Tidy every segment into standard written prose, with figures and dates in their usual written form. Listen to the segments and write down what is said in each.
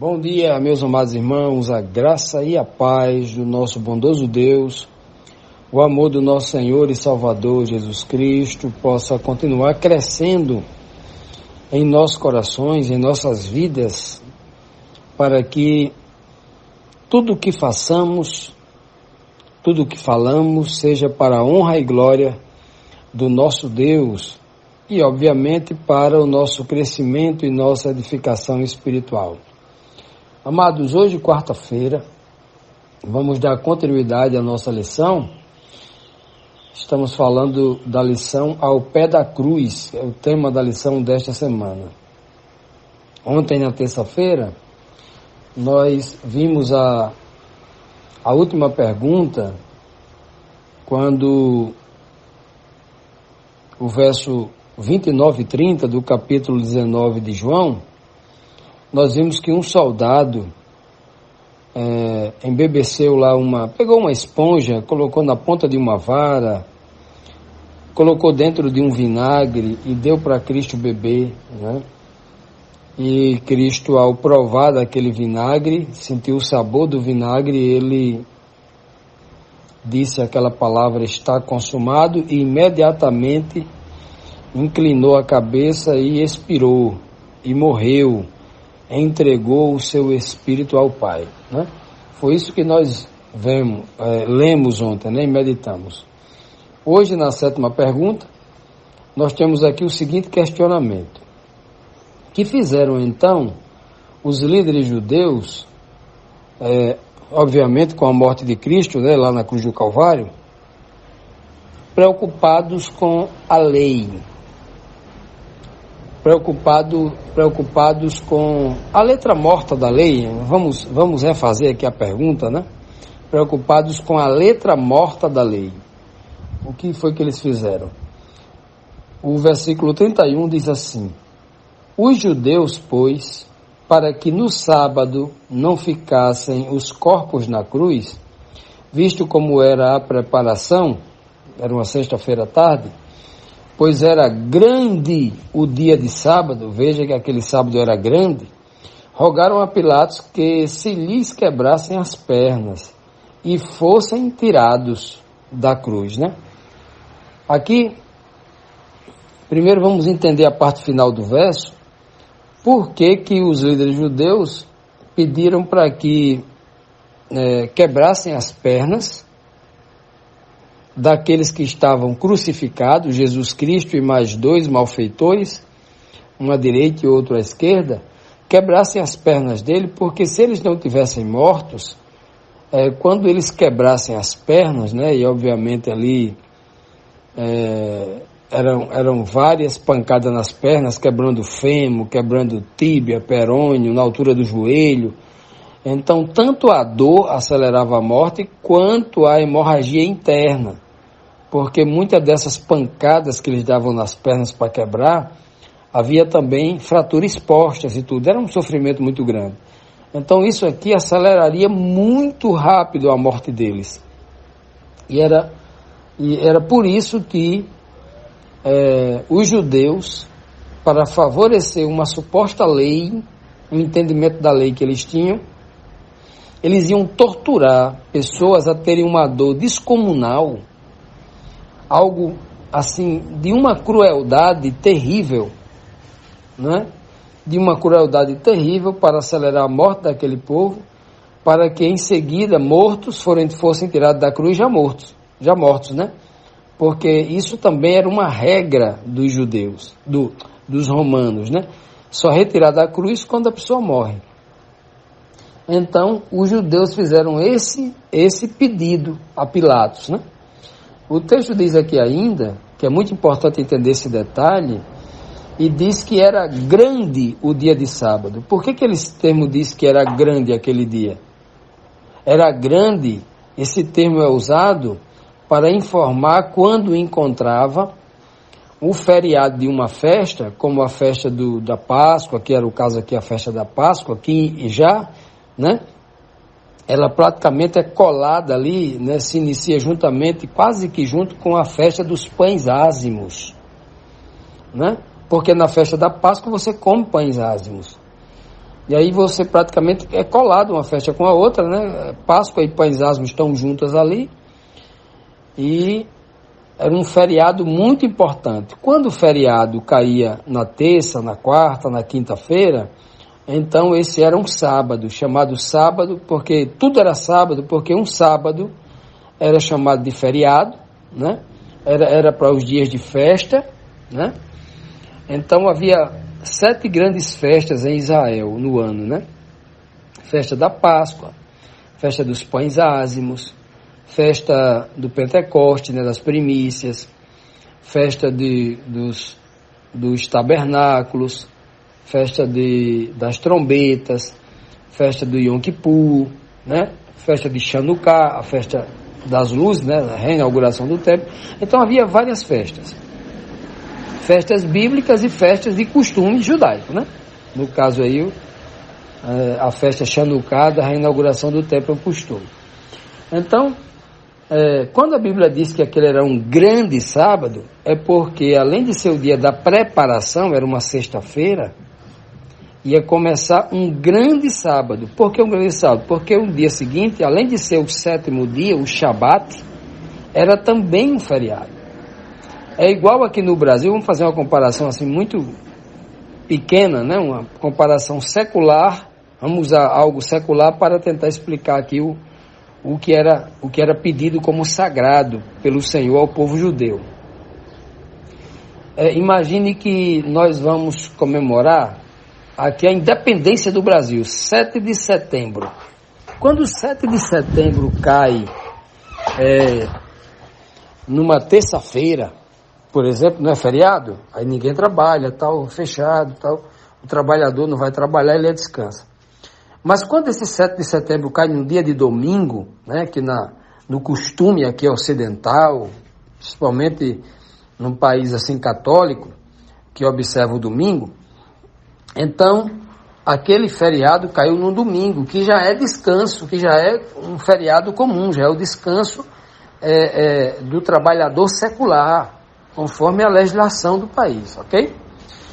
Bom dia, meus amados irmãos, a graça e a paz do nosso bondoso Deus, o amor do nosso Senhor e Salvador Jesus Cristo possa continuar crescendo em nossos corações, em nossas vidas, para que tudo o que façamos, tudo o que falamos, seja para a honra e glória do nosso Deus e, obviamente, para o nosso crescimento e nossa edificação espiritual. Amados, hoje, quarta-feira, vamos dar continuidade à nossa lição. Estamos falando da lição Ao Pé da Cruz, é o tema da lição desta semana. Ontem, na terça-feira, nós vimos a última pergunta, quando o verso 29 e 30 do capítulo 19 de João, nós vimos que um soldado embebeceu lá pegou uma esponja, colocou na ponta de uma vara, colocou dentro de um vinagre e deu para Cristo beber, né? E Cristo, ao provar daquele vinagre, sentiu o sabor do vinagre, ele disse aquela palavra: está consumado, e imediatamente inclinou a cabeça e expirou, e morreu, entregou o seu espírito ao Pai, né? Foi isso que nós lemos ontem, né? E meditamos. Hoje, na sétima pergunta, nós temos aqui o seguinte questionamento: que fizeram então os líderes judeus, obviamente com a morte de Cristo, né, lá na cruz do Calvário, preocupados com a lei, preocupados com a letra morta da lei? Vamos refazer aqui a pergunta, né? Preocupados com a letra morta da lei. O que foi que eles fizeram? O versículo 31 diz assim: os judeus, pois, para que no sábado não ficassem os corpos na cruz, visto como era a preparação, era uma sexta-feira à tarde, pois era grande o dia de sábado, veja que aquele sábado era grande, rogaram a Pilatos que se lhes quebrassem as pernas e fossem tirados da cruz, né? Aqui, primeiro vamos entender a parte final do verso. Por que que os líderes judeus pediram para que quebrassem as pernas daqueles que estavam crucificados, Jesus Cristo e mais dois malfeitores, um à direita e outro à esquerda, quebrassem as pernas dele? Porque se eles não tivessem mortos, quando eles quebrassem as pernas, né, e obviamente ali eram várias pancadas nas pernas, quebrando fêmur, quebrando tíbia, perônio, na altura do joelho. Então, tanto a dor acelerava a morte, quanto a hemorragia interna, porque muitas dessas pancadas que eles davam nas pernas para quebrar, havia também fraturas expostas e tudo. Era um sofrimento muito grande. Então, isso aqui aceleraria muito rápido a morte deles. E era por isso que os judeus, para favorecer uma suposta lei, um entendimento da lei que eles tinham, eles iam torturar pessoas a terem uma dor descomunal, algo assim, de uma crueldade terrível, né? De uma crueldade terrível, para acelerar a morte daquele povo, para que em seguida mortos fossem tirados da cruz já mortos, né? Porque isso também era uma regra dos judeus, dos romanos, né? Só retirar da cruz quando a pessoa morre. Então, os judeus fizeram esse pedido a Pilatos, né? O texto diz aqui ainda, que é muito importante entender esse detalhe, e diz que era grande o dia de sábado. Por que esse termo diz que era grande aquele dia? Era grande, esse termo é usado para informar quando encontrava o feriado de uma festa, como a festa da Páscoa, que era o caso aqui, a festa da Páscoa, que já, né, ela praticamente é colada ali, né, se inicia juntamente, quase que junto com a festa dos pães ázimos, né? Porque na festa da Páscoa você come pães ázimos. E aí você praticamente é colado uma festa com a outra, né? Páscoa e Pães Asmos estão juntas ali. E era um feriado muito importante. Quando o feriado caía na terça, na quarta, na quinta-feira, então esse era um sábado, chamado sábado, porque tudo era sábado, porque um sábado era chamado de feriado, né? Era para os dias de festa, né? Então havia 7 grandes festas em Israel no ano, né? Festa da Páscoa, festa dos Pães Ázimos, festa do Pentecoste, né, das primícias, festa dos tabernáculos, festa das trombetas, festa do Yom Kippur, né, festa de Chanukah, a festa das luzes, né, a reinauguração do templo. Então havia várias festas bíblicas e festas de costume judaico, né? No caso aí, a festa Chanukah, da reinauguração do templo é um costume. Então, quando a Bíblia diz que aquele era um grande sábado, é porque, além de ser o dia da preparação, era uma sexta-feira, ia começar um grande sábado. Por que um grande sábado? Porque o dia seguinte, além de ser o 7º dia, o Shabat, era também um feriado. É igual aqui no Brasil, vamos fazer uma comparação assim muito pequena, né? Uma comparação secular, vamos usar algo secular para tentar explicar aqui o que era pedido como sagrado pelo Senhor ao povo judeu. Imagine que nós vamos comemorar aqui a independência do Brasil, 7 de setembro. Quando o 7 de setembro cai numa terça-feira, por exemplo, não é feriado, aí ninguém trabalha, tal, fechado, tal, o trabalhador não vai trabalhar, ele descansa. Mas quando esse 7 de setembro cai num dia de domingo, né, que no costume aqui ocidental, principalmente num país assim católico, que observa o domingo, então aquele feriado caiu num domingo, que já é descanso, que já é um feriado comum, já é o descanso do trabalhador secular, conforme a legislação do país, ok?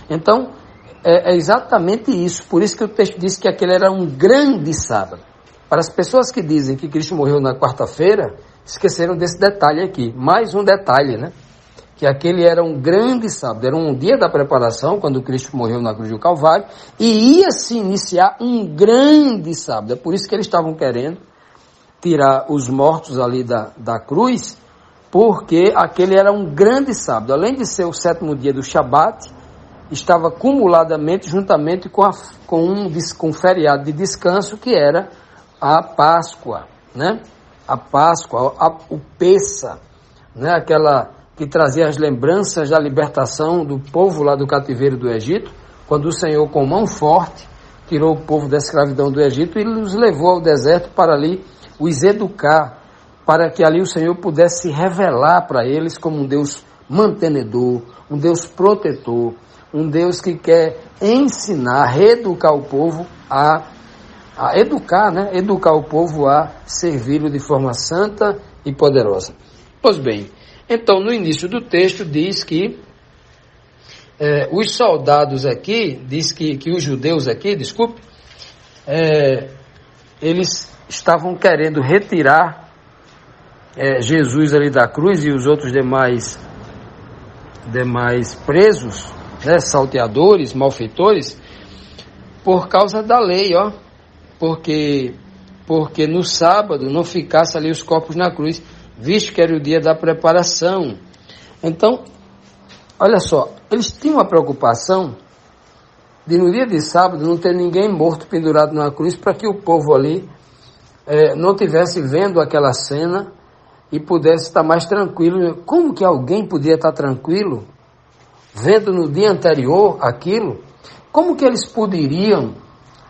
Então, é exatamente isso, por isso que o texto diz que aquele era um grande sábado. Para as pessoas que dizem que Cristo morreu na quarta-feira, esqueceram desse detalhe aqui, mais um detalhe, né? Que aquele era um grande sábado, era um dia da preparação, quando Cristo morreu na cruz do Calvário, e ia se iniciar um grande sábado. É por isso que eles estavam querendo tirar os mortos ali da cruz, porque aquele era um grande sábado. Além de ser o 7º dia do Shabat, estava acumuladamente, juntamente com um feriado de descanso, que era a Páscoa, né? A Páscoa, o Pessa, né? Aquela que trazia as lembranças da libertação do povo lá do cativeiro do Egito, quando o Senhor, com mão forte, tirou o povo da escravidão do Egito e os levou ao deserto para ali os educar, para que ali o Senhor pudesse se revelar para eles como um Deus mantenedor, um Deus protetor, um Deus que quer ensinar, reeducar o povo a educar, né? Educar o povo a servi-lo de forma santa e poderosa. Pois bem, então no início do texto diz que os soldados aqui, diz que os judeus aqui, desculpe, eles estavam querendo retirar Jesus ali da cruz e os outros demais presos, né, salteadores, malfeitores, por causa da lei, porque no sábado não ficasse ali os corpos na cruz, visto que era o dia da preparação. Então, olha só, eles tinham uma preocupação de no dia de sábado não ter ninguém morto pendurado numa cruz, para que o povo ali não tivesse vendo aquela cena e pudesse estar mais tranquilo. Como que alguém podia estar tranquilo vendo no dia anterior aquilo? Como que eles poderiam?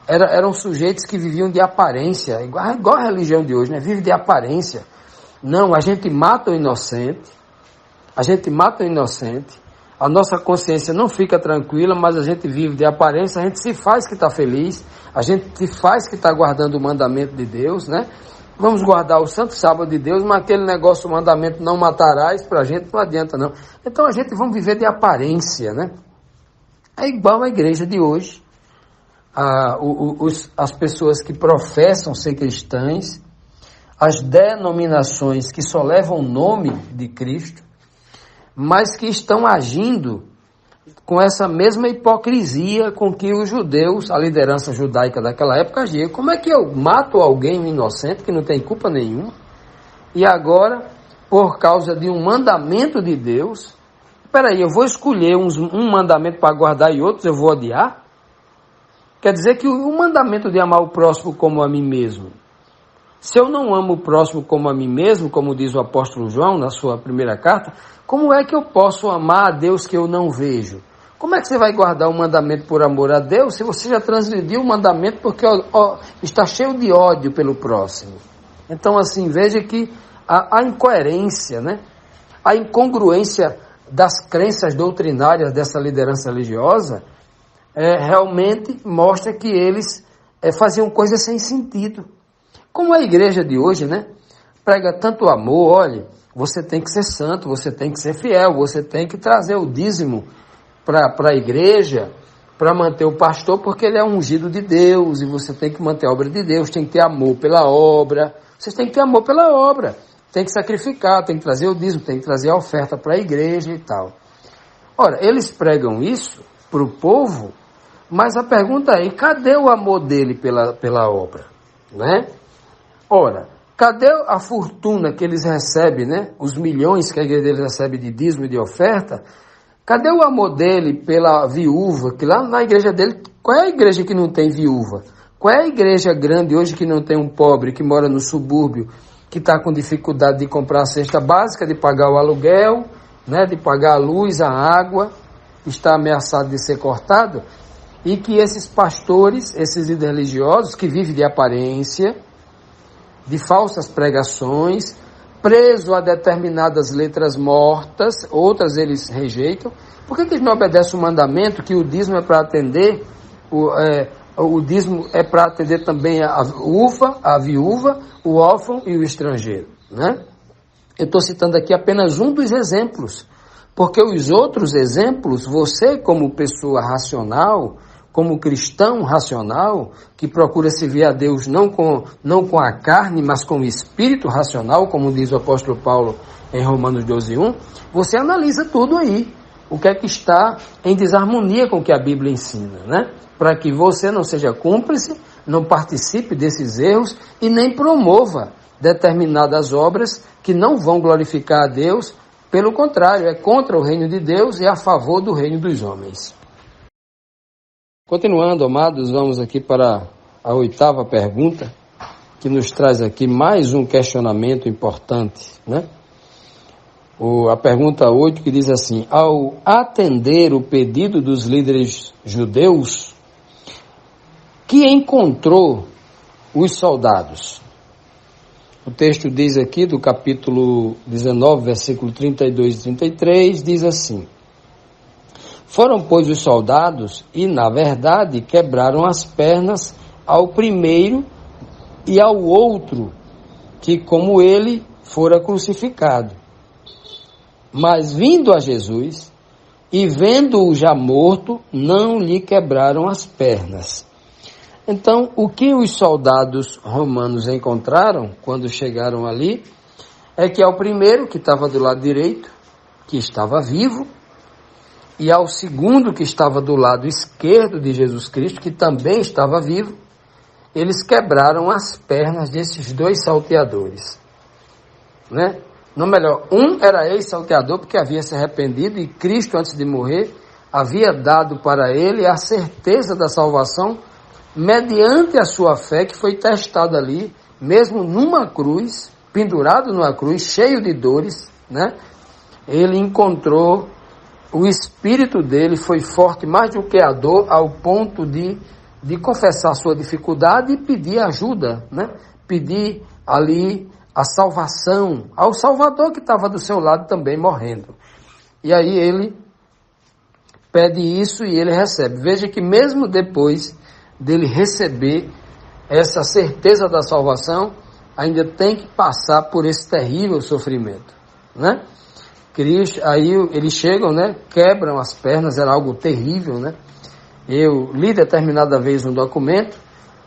Eram sujeitos que viviam de aparência, igual a religião de hoje, né? Vive de aparência. Não, a gente mata o inocente, a nossa consciência não fica tranquila, mas a gente vive de aparência, a gente se faz que está feliz, a gente se faz que está guardando o mandamento de Deus, né? Vamos guardar o santo sábado de Deus, mas aquele negócio, o mandamento não matarás, para a gente não adianta não. Então a gente vamos viver de aparência, né? É igual a igreja de hoje. as pessoas que professam ser cristãs, as denominações que só levam o nome de Cristo, mas que estão agindo com essa mesma hipocrisia com que os judeus, a liderança judaica daquela época, agia. Como é que eu mato alguém inocente que não tem culpa nenhuma e agora, por causa de um mandamento de Deus, eu vou escolher um mandamento para guardar e outros eu vou odiar? Quer dizer que o mandamento de amar o próximo como a mim mesmo, se eu não amo o próximo como a mim mesmo, como diz o apóstolo João na sua primeira carta, como é que eu posso amar a Deus que eu não vejo? Como é que você vai guardar o mandamento por amor a Deus se você já transgrediu o mandamento porque está cheio de ódio pelo próximo? Então, assim, veja que a incoerência, né? A incongruência das crenças doutrinárias dessa liderança religiosa realmente mostra que eles faziam coisas sem sentido. Como a igreja de hoje, né? Prega tanto amor, olha, você tem que ser santo, você tem que ser fiel, você tem que trazer o dízimo para a igreja, para manter o pastor, porque ele é ungido de Deus, e você tem que manter a obra de Deus, tem que ter amor pela obra, vocês têm que ter amor pela obra, tem que sacrificar, tem que trazer o dízimo, tem que trazer a oferta para a igreja e tal. Ora, eles pregam isso para o povo, mas a pergunta é, cadê o amor dele pela obra? Né? Ora, cadê a fortuna que eles recebem, né? Os milhões que a igreja deles recebe de dízimo e de oferta? Cadê o amor dele pela viúva? Que lá na igreja dele, qual é a igreja que não tem viúva? Qual é a igreja grande hoje que não tem um pobre que mora no subúrbio, que está com dificuldade de comprar a cesta básica, de pagar o aluguel, né? De pagar a luz, a água, está ameaçado de ser cortado? E que esses pastores, esses líderes religiosos que vivem de aparência, de falsas pregações, preso a determinadas letras mortas, outras eles rejeitam. Por que eles não obedecem o mandamento que o dízimo é para atender, o dízimo é para atender também a viúva, o órfão e o estrangeiro, né? Eu estou citando aqui apenas um dos exemplos, porque os outros exemplos, você como pessoa racional, como cristão racional, que procura servir a Deus não com a carne, mas com o espírito racional, como diz o apóstolo Paulo em Romanos 12:1, você analisa tudo aí, o que é que está em desarmonia com o que a Bíblia ensina, né? Para que você não seja cúmplice, não participe desses erros e nem promova determinadas obras que não vão glorificar a Deus, pelo contrário, é contra o reino de Deus e a favor do reino dos homens. Continuando, amados, vamos aqui para a 8ª pergunta, que nos traz aqui mais um questionamento importante, né? A pergunta 8, que diz assim: ao atender o pedido dos líderes judeus, que encontrou os soldados? O texto diz aqui, do capítulo 19, versículo 32 e 33, diz assim: foram, pois, os soldados e, na verdade, quebraram as pernas ao primeiro e ao outro, que como ele fora crucificado. Mas, vindo a Jesus e vendo-o já morto, não lhe quebraram as pernas. Então, o que os soldados romanos encontraram quando chegaram ali é que ao primeiro, que estava do lado direito, que estava vivo, e ao segundo, que estava do lado esquerdo de Jesus Cristo, que também estava vivo, eles quebraram as pernas desses dois salteadores, né? Não, melhor, um era ex-salteador porque havia se arrependido e Cristo, antes de morrer, havia dado para ele a certeza da salvação mediante a sua fé, que foi testada ali, mesmo numa cruz, pendurado numa cruz, cheio de dores, né? Ele encontrou, o espírito dele foi forte mais do que a dor, ao ponto de confessar sua dificuldade e pedir ajuda, né? Pedir ali a salvação ao Salvador que estava do seu lado também morrendo. E aí ele pede isso e ele recebe. Veja que mesmo depois dele receber essa certeza da salvação, ainda tem que passar por esse terrível sofrimento, né? Cristo, aí eles chegam, né? Quebram as pernas, era algo terrível, né? Eu li determinada vez um documento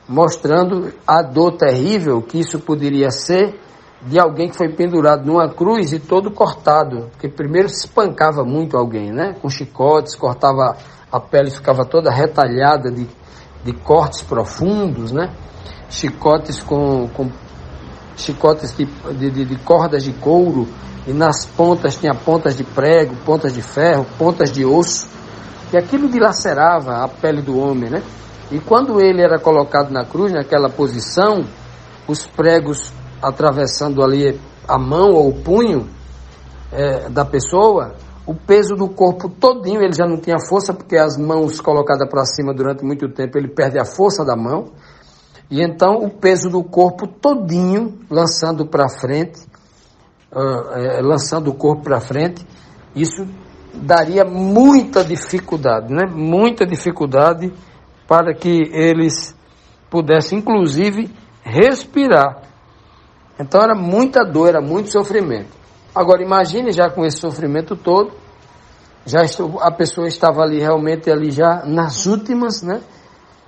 mostrando a dor terrível que isso poderia ser de alguém que foi pendurado numa cruz e todo cortado, porque primeiro se espancava muito alguém, né? Com chicotes, cortava a pele, ficava toda retalhada de cortes profundos, né? Chicotes com chicotes de cordas de couro, e nas pontas tinha pontas de prego, pontas de ferro, pontas de osso, e aquilo dilacerava a pele do homem, né? E quando ele era colocado na cruz, naquela posição, os pregos atravessando ali a mão ou o punho da pessoa, o peso do corpo todinho, ele já não tinha força, porque as mãos colocadas para cima durante muito tempo, ele perde a força da mão, e então o peso do corpo todinho, lançando para frente, lançando o corpo para frente, isso daria muita dificuldade, né? Muita dificuldade para que eles pudessem, inclusive, respirar. Então era muita dor, era muito sofrimento. Agora imagine já com esse sofrimento todo, a pessoa estava ali realmente ali já nas últimas, né?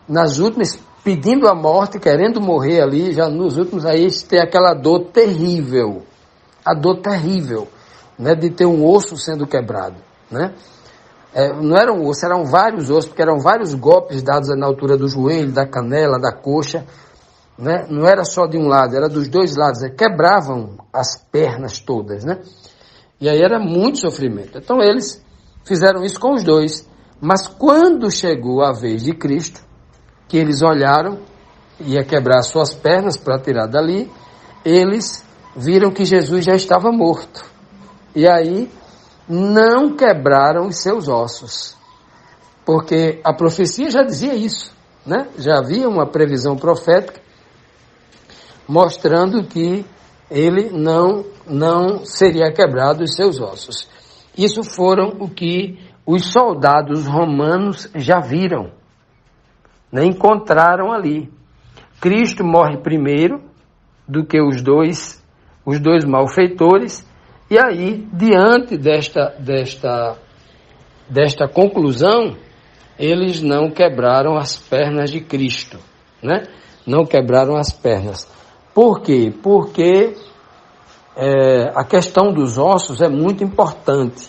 Nas últimas, pedindo a morte, querendo morrer ali, já nos últimos, aí tem aquela dor terrível, a dor terrível, né? De ter um osso sendo quebrado, né? Não era um osso, eram vários ossos, porque eram vários golpes dados na altura do joelho, da canela, da coxa, né? Não era só de um lado, era dos dois lados, quebravam as pernas todas, né? E aí era muito sofrimento. Então eles fizeram isso com os dois, mas quando chegou a vez de Cristo, que eles olharam, ia quebrar suas pernas para tirar dali, eles viram que Jesus já estava morto, e aí não quebraram os seus ossos, porque a profecia já dizia isso, né? Já havia uma previsão profética mostrando que ele não seria quebrado os seus ossos. Isso foram o que os soldados romanos já viram, né? Encontraram ali. Cristo morre primeiro do que os dois malfeitores, e aí, diante desta conclusão, eles não quebraram as pernas de Cristo, né? Não quebraram as pernas. Por quê? Porque a questão dos ossos é muito importante.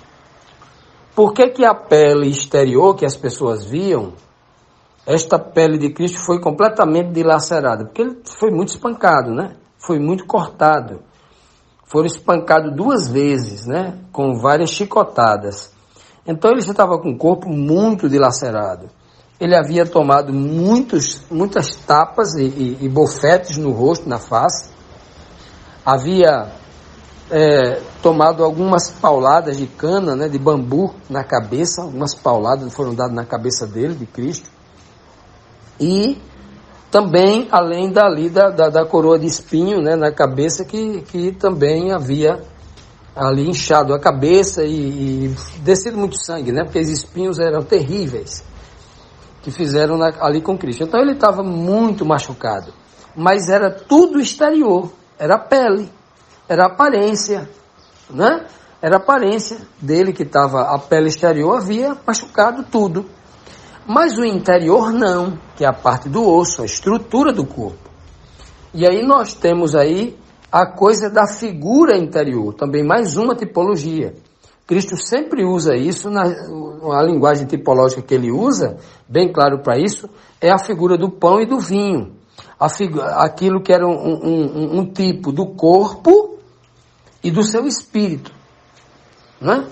Por que a pele exterior que as pessoas viam, esta pele de Cristo foi completamente dilacerada? Porque ele foi muito espancado, né? Foi muito cortado. Foram espancados 2 vezes, né? Com várias chicotadas. Então ele estava com o corpo muito dilacerado. Ele havia tomado muitas tapas e bofetes no rosto, na face. Havia tomado algumas pauladas de cana, né, de bambu na cabeça. Algumas pauladas foram dadas na cabeça dele, de Cristo. E também, além da coroa de espinho, né, na cabeça, que também havia ali inchado a cabeça e descido muito sangue, né, porque os espinhos eram terríveis, que fizeram ali com Cristo. Então ele estava muito machucado, mas era tudo exterior, era a pele, era a aparência, né? Era a aparência dele que estava, a pele exterior havia machucado tudo, mas o interior não, que é a parte do osso, a estrutura do corpo. E aí nós temos aí a coisa da figura interior, também mais uma tipologia. Cristo sempre usa isso, a linguagem tipológica que ele usa, bem claro para isso, é a figura do pão e do vinho. Aquilo que era um tipo do corpo e do seu espírito, né?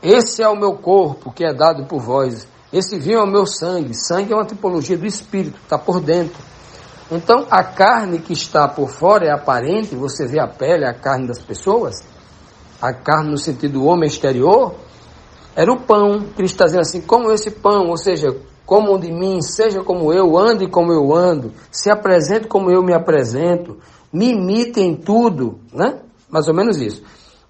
Esse é o meu corpo que é dado por vós, esse vinho é o meu sangue. Sangue é uma tipologia do espírito, está por dentro. Então a carne que está por fora é aparente, você vê a pele, a carne das pessoas. A carne no sentido do homem exterior, era o pão. Cristo está dizendo assim, como esse pão, ou seja, comam de mim, seja como eu, ande como eu ando, se apresente como eu me apresento, me imitem em tudo, né? Mais ou menos isso.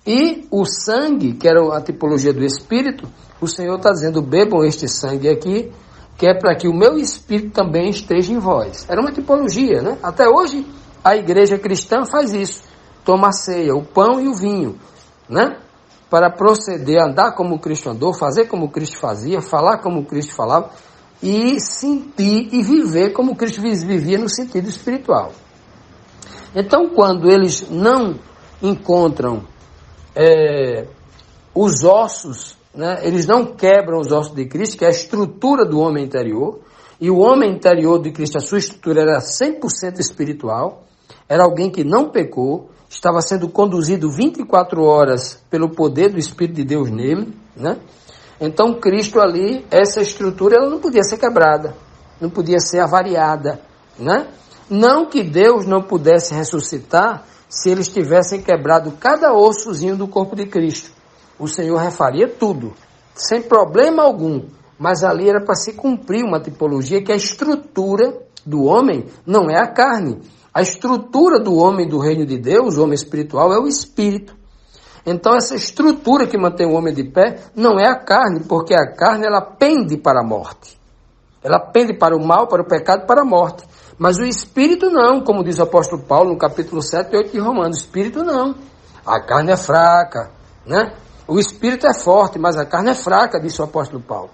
E o sangue, que era a tipologia do Espírito, o Senhor está dizendo, bebam este sangue aqui, que é para que o meu Espírito também esteja em vós. Era uma tipologia, né? Até hoje, a igreja cristã faz isso. Toma a ceia, o pão e o vinho, né? para proceder, andar como Cristo andou, fazer como Cristo fazia, falar como Cristo falava, e sentir e viver como Cristo vivia no sentido espiritual. Então, quando eles não encontram os ossos, né, eles não quebram os ossos de Cristo, que é a estrutura do homem interior, e o homem interior de Cristo, a sua estrutura era 100% espiritual, era alguém que não pecou, estava sendo conduzido 24 horas pelo poder do Espírito de Deus nele, né? Então Cristo ali, essa estrutura, ela não podia ser quebrada, não podia ser avariada, né? Não que Deus não pudesse ressuscitar se eles tivessem quebrado cada ossozinho do corpo de Cristo. O Senhor refaria tudo, sem problema algum, mas ali era para se cumprir uma tipologia que a estrutura do homem não é a carne. A estrutura do homem do reino de Deus, o homem espiritual, é o espírito. Então essa estrutura que mantém o homem de pé não é a carne, porque a carne ela pende para a morte. Ela pende para o mal, para o pecado, para a morte. Mas o espírito não, como diz o apóstolo Paulo no capítulo 7 e 8 de Romanos. O espírito não. A carne é fraca, né? O espírito é forte, mas a carne é fraca, disse o apóstolo Paulo.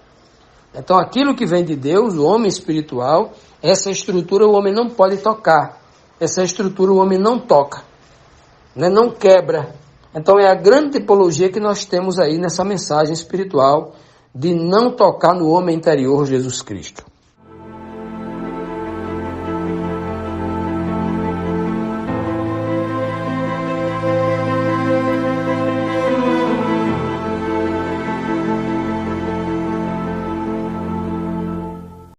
Então aquilo que vem de Deus, o homem espiritual, essa estrutura o homem não pode tocar. Essa estrutura o homem não toca, né? Não quebra. Então é a grande tipologia que nós temos aí nessa mensagem espiritual de não tocar no homem interior Jesus Cristo.